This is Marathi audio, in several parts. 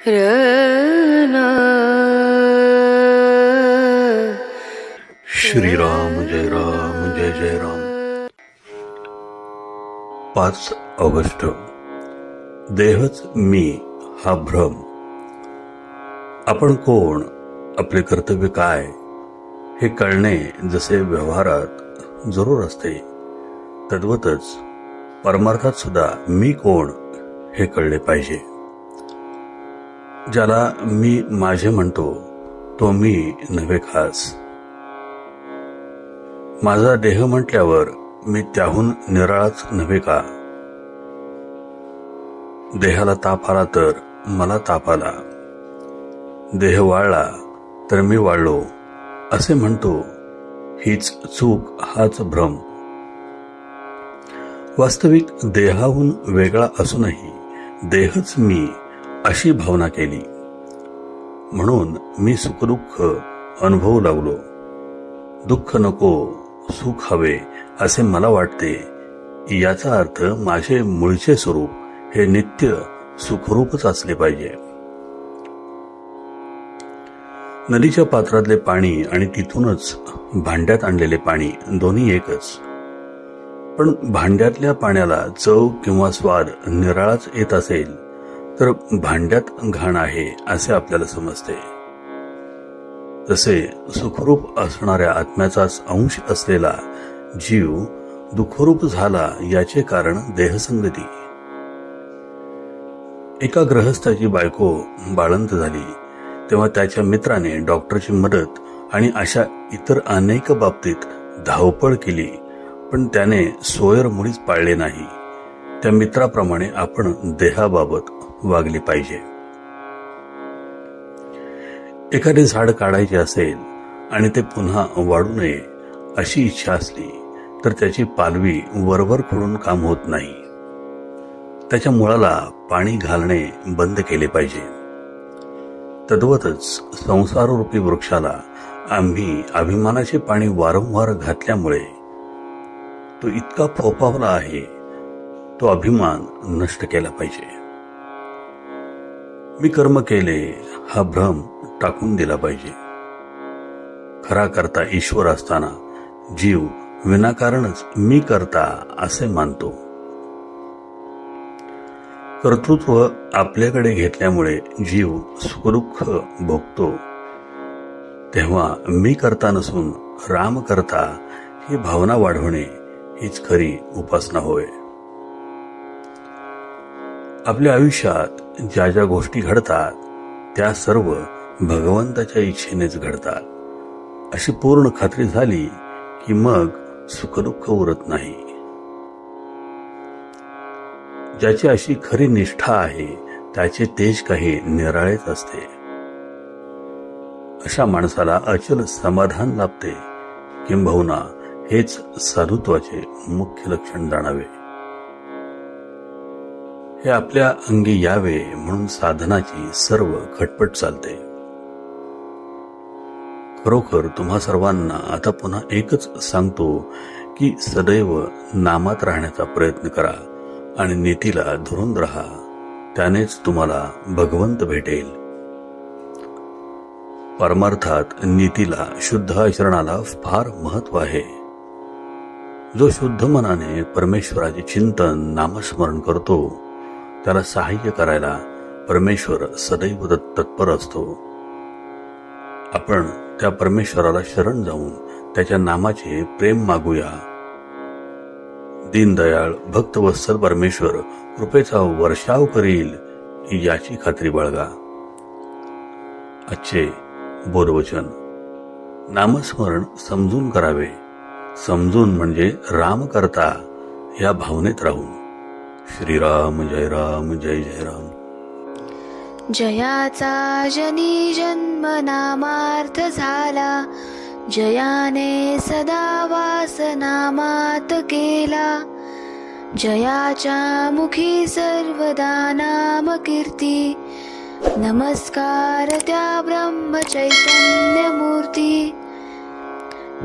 रना श्रीराम जय राम जय जय राम. 5 ऑगस्ट. देहच मी हा भ्रम. आपण कोण, आपले कर्तव्य काय हे कळणे जसे व्यवहारात जरूर असते, तद्वतच परमार्थात सुद्धा मी कोण हे कळले पाहिजे. ज्याला मी माझे म्हणतो तो मी नव्हे खास. माझा देह म्हटल्यावर मी त्याहून निराळाच नव्हे का. देहाला ताप आला तर मला ताप आला, देह वाळला तर मी वाळलो असे म्हणतो, हीच चूक, हाच भ्रम. वास्तविक देहाहून वेगळा असूनही देहच मी अशी भावना केली, म्हणून मी सुखदुःख अनुभवू लागलो. दुःख नको, सुख हवे असे मला वाटते. याचा अर्थ माझे मूळचे स्वरूप हे नित्य सुखरूपच असले पाहिजे. नदीच्या पात्रातले पाणी आणि तिथूनच भांड्यात आणलेले पाणी दोन्ही एकच. पण भांड्यातल्या पाण्याला चव किंवा स्वाद निराळाच येत असेल तर भांड्यात घाण आहे असे आपल्याला समजते. तसे सुखरूप असणाऱ्या आत्म्याचाच अंश असलेला जीव दुःखरूप झाला याचे कारण देहसंगती. एका गृहस्थाची बायको बाळंत झाली तेव्हा त्याच्या मित्राने डॉक्टरची मदत आणि अशा इतर अनेक बाबतीत धावपळ केली, पण त्याने सोयर मुळीच पाळले नाही. त्या मित्राप्रमाणे आपण देहाबाबत वागले पाहिजे. एखादे झाड काढायचे असेल आणि ते पुन्हा वाढू नये अशी इच्छा असली तर त्याची पालवी वरवर खोडून काम होत नाही. त्याच्या मुळाला पाणी घालणे बंद केले पाहिजे. तद्वतच संसाररूपी वृक्षाला आम्ही अभिमानाचे पाणी वारंवार घातल्यामुळे तो इतका फोफावला आहे. तो अभिमान नष्ट केला पाहिजे. मी कर्म केले हा भ्रम टाकून दिला पाहिजे. खरा करता ईश्वर असताना जीव विनाकारणच मी करता असे मानतो. कर्तृत्व आपल्याकडे घेतल्यामुळे जीव सुखदुःख भोगतो. तेव्हा मी करता नसून राम करता ही भावना वाढवणे हीच खरी उपासना होय. आपल्या आयुष्यात ज्या ज्या गोष्टी घडतात त्या सर्व भगवंताच्या इच्छेनेच घडतात अशी पूर्ण खात्री झाली की मग सुखदुःख उरत नाही. ज्याची अशी खरी निष्ठा आहे त्याचे तेज काही निराळेच असते. अशा माणसाला अचल समाधान लाभते. किंबहुना हेच साधुत्वाचे मुख्य लक्षण जाणावे. हे आपल्या अंगी यावे म्हणून साधनाची सर्व खटपट चालते. खरोखर तुम्हा सर्वांना आता पुन्हा एकच सांगतो की सदैव नामात राहण्याचा प्रयत्न करा आणि नीतीला धरून राहा. त्यानेच तुम्हाला भगवंत भेटेल. परमार्थात नीतीला, शुद्ध आचरणाला फार महत्व आहे. जो शुद्ध मनाने परमेश्वराचे चिंतन, नामस्मरण करतो त्याला सहाय्य करायला परमेश्वर सदैव तत्पर असतो. आपण त्या परमेश्वराला शरण जाऊन त्याच्या नामाचे प्रेम मागूया. दीनदयाळ भक्तवत्सल परमेश्वर कृपेचा वर्षाव करील याची खात्री बाळगा. आजचे बोधवचन. नामस्मरण समजून करावे. समजून म्हणजे राम करता या भावनेत राहून. श्रीराम जय राम जय जय राम. जयाचा जनी जन्म नामार्थ झाला, जयाने सदा वास नामात केला. जयाच्या मुखी सर्वदा नाम कीर्ती, नमस्कार त्या ब्रह्म चैतन्य मूर्ती.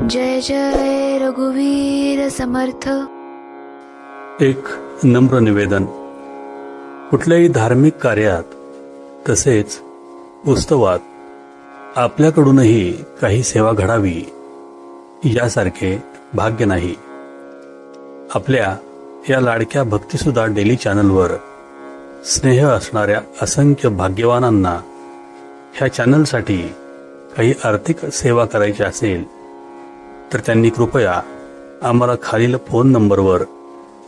जय जय रघुवीर समर्थ. एक नम्र निवेदन. कुठल्याही धार्मिक कार्यात तसेच उत्सवात आपल्याकडूनही काही सेवा घडावी यासारखे भाग्य नाही. आपल्या या लाडक्या भक्तिसुधा डेली चॅनलवर स्नेह असणाऱ्या असंख्य भाग्यवानांना ह्या चॅनलसाठी काही आर्थिक सेवा करायची असेल तर त्यांनी कृपया आम्हाला खालील फोन नंबरवर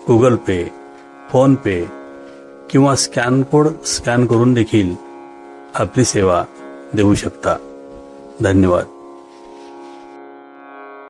गुगल पे, फोन पे किंवा स्कॅन कोड स्कॅन करून देखील आपली सेवा देऊ शकता. धन्यवाद.